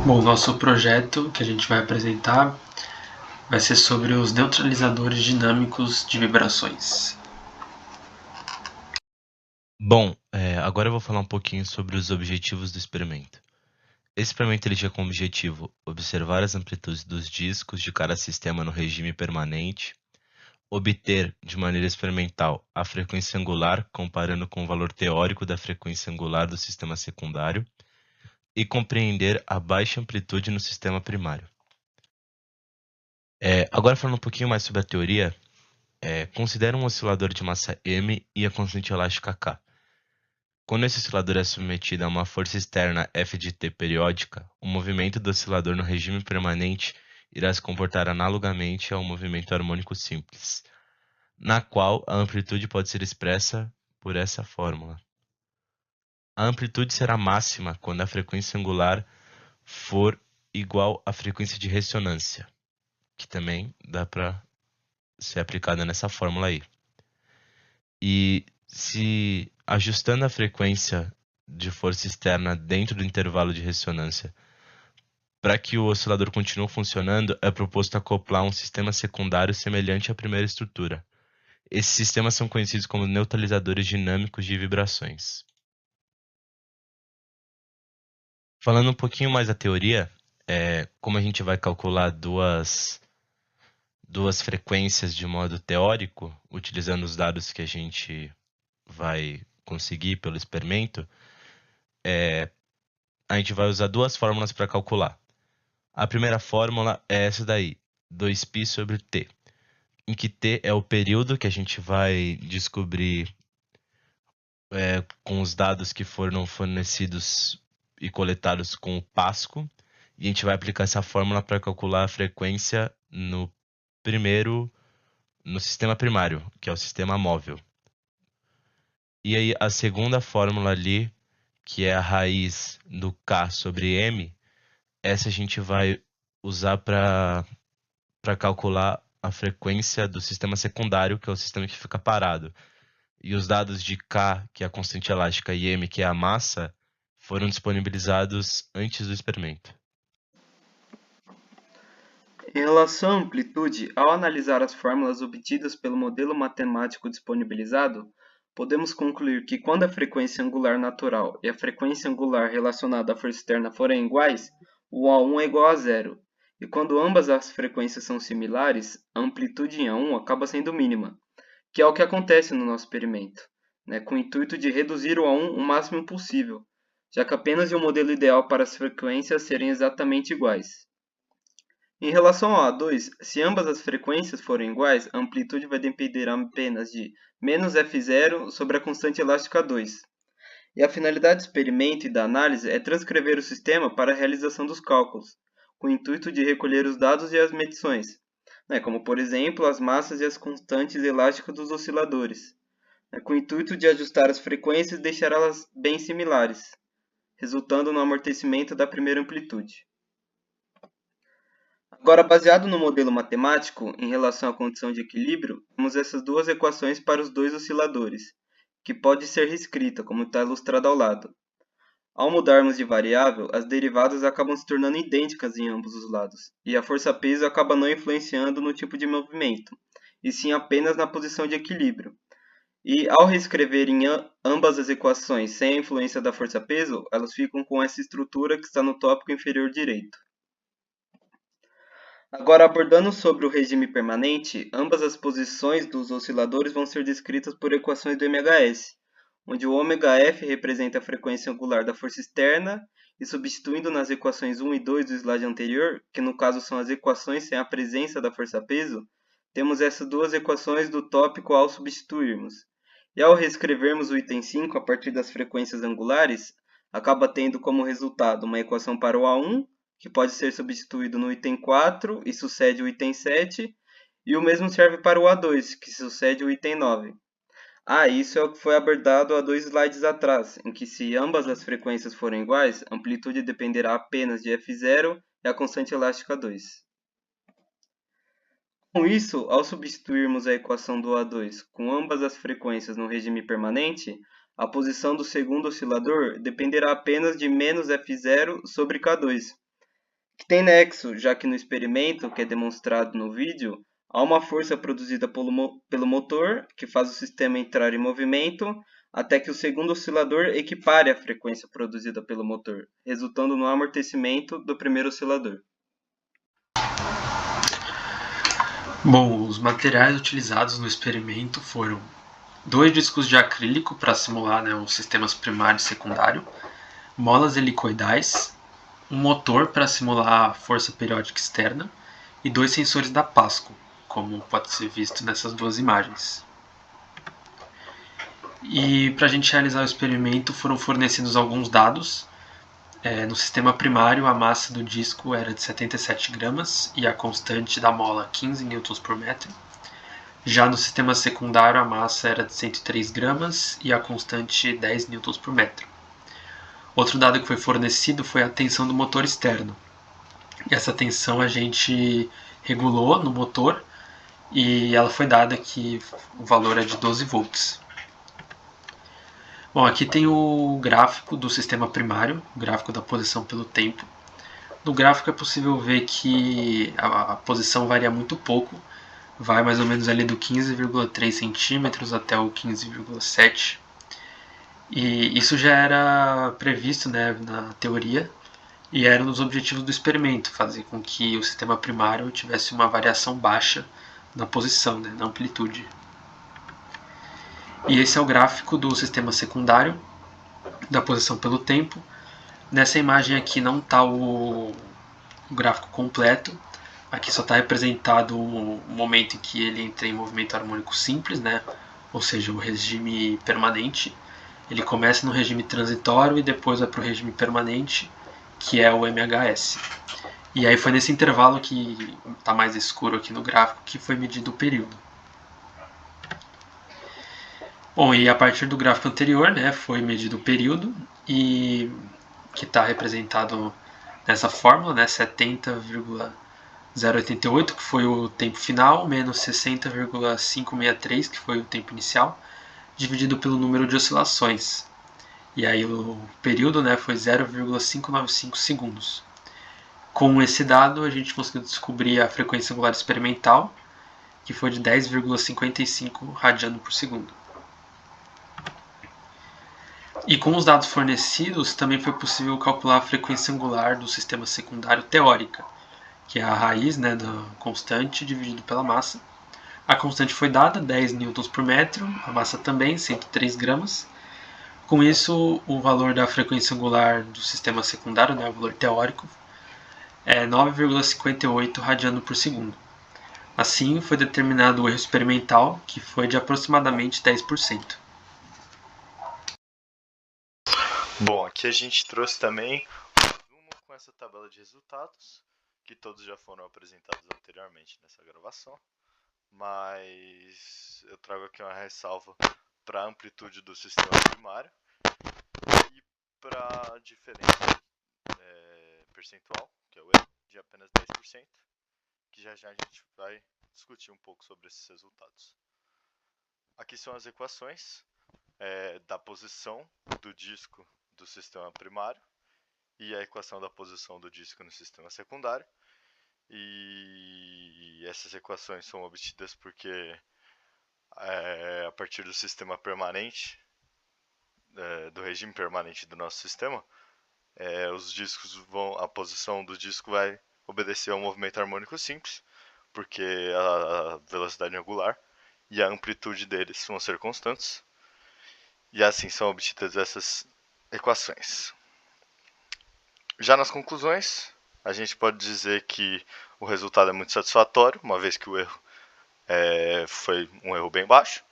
Bom, o nosso projeto que a gente vai apresentar vai ser sobre os neutralizadores dinâmicos de vibrações. Bom, agora eu vou falar um pouquinho sobre os objetivos do experimento. Esse experimento ele tinha como objetivo observar as amplitudes dos discos de cada sistema no regime permanente, obter de maneira experimental a frequência angular comparando com o valor teórico da frequência angular do sistema secundário e compreender a baixa amplitude no sistema primário. Agora falando um pouquinho mais sobre a teoria, considera um oscilador de massa m e a constante elástica k. Quando esse oscilador é submetido a uma força externa F de t periódica, o movimento do oscilador no regime permanente irá se comportar analogamente ao movimento harmônico simples, na qual a amplitude pode ser expressa por essa fórmula. A amplitude será máxima quando a frequência angular for igual à frequência de ressonância, que também dá para ser aplicada nessa fórmula aí. E se ajustando a frequência de força externa dentro do intervalo de ressonância, para que o oscilador continue funcionando, é proposto acoplar um sistema secundário semelhante à primeira estrutura. Esses sistemas são conhecidos como neutralizadores dinâmicos de vibrações. Falando um pouquinho mais da teoria, como a gente vai calcular duas frequências de modo teórico, utilizando os dados que a gente vai conseguir pelo experimento, a gente vai usar duas fórmulas para calcular. A primeira fórmula é essa daí, 2π sobre t, em que t é o período que a gente vai descobrir com os dados que foram fornecidos e coletados com o Pasco, e a gente vai aplicar essa fórmula para calcular a frequência no sistema primário, que é o sistema móvel. E aí a segunda fórmula ali, que é a raiz do K sobre M, essa a gente vai usar para calcular a frequência do sistema secundário, que é o sistema que fica parado. E os dados de K, que é a constante elástica, e M, que é a massa, foram disponibilizados antes do experimento. Em relação à amplitude, ao analisar as fórmulas obtidas pelo modelo matemático disponibilizado, podemos concluir que quando a frequência angular natural e a frequência angular relacionada à força externa forem iguais, o A1 é igual a zero, e quando ambas as frequências são similares, a amplitude em A1 acaba sendo mínima, que é o que acontece no nosso experimento, com o intuito de reduzir o A1 o máximo possível, já que apenas em um modelo ideal para as frequências serem exatamente iguais. Em relação ao A2, se ambas as frequências forem iguais, a amplitude vai depender apenas de menos F0 sobre a constante elástica 2. E a finalidade do experimento e da análise é transcrever o sistema para a realização dos cálculos, com o intuito de recolher os dados e as medições, como por exemplo as massas e as constantes elásticas dos osciladores, com o intuito de ajustar as frequências e deixar elas bem similares, resultando no amortecimento da primeira amplitude. Agora, baseado no modelo matemático, em relação à condição de equilíbrio, temos essas duas equações para os dois osciladores, que pode ser reescrita, como está ilustrado ao lado. Ao mudarmos de variável, as derivadas acabam se tornando idênticas em ambos os lados, e a força-peso acaba não influenciando no tipo de movimento, e sim apenas na posição de equilíbrio. E ao reescrever em ambas as equações sem a influência da força-peso, elas ficam com essa estrutura que está no tópico inferior direito. Agora, abordando sobre o regime permanente, ambas as posições dos osciladores vão ser descritas por equações do MHS, onde o ômega-F representa a frequência angular da força externa, e substituindo nas equações 1 e 2 do slide anterior, que no caso são as equações sem a presença da força-peso, temos essas duas equações do tópico ao substituirmos. E ao reescrevermos o item 5 a partir das frequências angulares, acaba tendo como resultado uma equação para o A1, que pode ser substituído no item 4 e sucede o item 7, e o mesmo serve para o A2, que sucede o item 9. Isso é o que foi abordado há 2 slides atrás, em que se ambas as frequências forem iguais, a amplitude dependerá apenas de F0 e a constante elástica 2. Com isso, ao substituirmos a equação do A2 com ambas as frequências no regime permanente, a posição do segundo oscilador dependerá apenas de menos F0 sobre K2, que tem nexo, já que no experimento, que é demonstrado no vídeo, há uma força produzida pelo motor, que faz o sistema entrar em movimento, até que o segundo oscilador equipare a frequência produzida pelo motor, resultando no amortecimento do primeiro oscilador. Bom, os materiais utilizados no experimento foram 2 discos de acrílico para simular, né, os sistemas primário e secundário, molas helicoidais, um motor para simular a força periódica externa e 2 sensores da Pasco, como pode ser visto nessas duas imagens. E para a gente realizar o experimento foram fornecidos alguns dados. No sistema primário, a massa do disco era de 77 gramas e a constante da mola 15 Nm por metro. Já no sistema secundário, a massa era de 103 gramas e a constante 10 Nm por metro. Outro dado que foi fornecido foi a tensão do motor externo. Essa tensão a gente regulou no motor e ela foi dada que o valor é de 12 volts. Bom, aqui tem o gráfico do sistema primário, o gráfico da posição pelo tempo. No gráfico é possível ver que a posição varia muito pouco, vai mais ou menos ali do 15,3 centímetros até o 15,7. E isso já era previsto, né, na teoria e era um dos objetivos do experimento, fazer com que o sistema primário tivesse uma variação baixa na posição, né, na amplitude. E esse é o gráfico do sistema secundário, da posição pelo tempo. Nessa imagem aqui não está o gráfico completo. Aqui só está representado o momento em que ele entra em movimento harmônico simples, né? Ou seja, o regime permanente. Ele começa no regime transitório e depois vai para o regime permanente, que é o MHS. E aí foi nesse intervalo que está mais escuro aqui no gráfico que foi medido o período. Bom, e a partir do gráfico anterior, né, foi medido o período e que está representado nessa fórmula, né, 70,088, que foi o tempo final, menos 60,563, que foi o tempo inicial, dividido pelo número de oscilações. E aí o período, né, foi 0,595 segundos. Com esse dado, a gente conseguiu descobrir a frequência angular experimental, que foi de 10,55 radiano por segundo. E com os dados fornecidos, também foi possível calcular a frequência angular do sistema secundário teórica, que é a raiz, né, da constante dividido pela massa. A constante foi dada, 10 newtons por metro, a massa também, 103 gramas. Com isso, o valor da frequência angular do sistema secundário, né, o valor teórico, é 9,58 radiano por segundo. Assim, foi determinado o erro experimental, que foi de aproximadamente 10%. Bom, aqui a gente trouxe também um resumo com essa tabela de resultados, que todos já foram apresentados anteriormente nessa gravação, mas eu trago aqui uma ressalva para a amplitude do sistema primário e para a diferença percentual, que é o erro, de apenas 10%, que já já a gente vai discutir um pouco sobre esses resultados. Aqui são as equações da posição do disco do sistema primário e a equação da posição do disco no sistema secundário. E essas equações são obtidas porque a partir do sistema permanente, do regime permanente do nosso sistema, os discos a posição do disco vai obedecer ao movimento harmônico simples, porque a velocidade angular e a amplitude deles vão ser constantes. E assim são obtidas essas equações. Já nas conclusões, a gente pode dizer que o resultado é muito satisfatório, uma vez que o erro foi um erro bem baixo.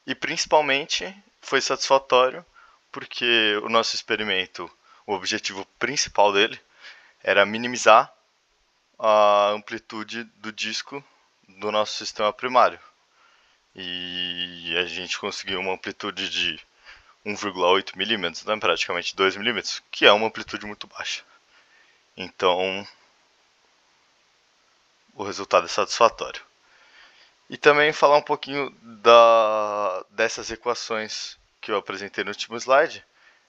E principalmente foi satisfatório porque o nosso experimento, o objetivo principal dele era minimizar a amplitude do disco do nosso sistema primário. E a gente conseguiu uma amplitude de 1,8 milímetros, né, praticamente 2 milímetros, que é uma amplitude muito baixa. Então, o resultado é satisfatório. E também falar um pouquinho dessas equações que eu apresentei no último slide,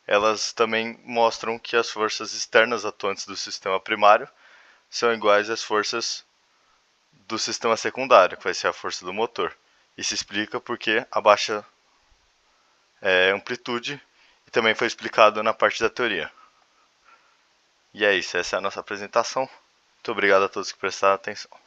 elas também mostram que as forças externas atuantes do sistema primário são iguais às forças do sistema secundário, que vai ser a força do motor. Isso explica porque a baixa amplitude e também foi explicado na parte da teoria. E é isso, essa é a nossa apresentação. Muito obrigado a todos que prestaram atenção.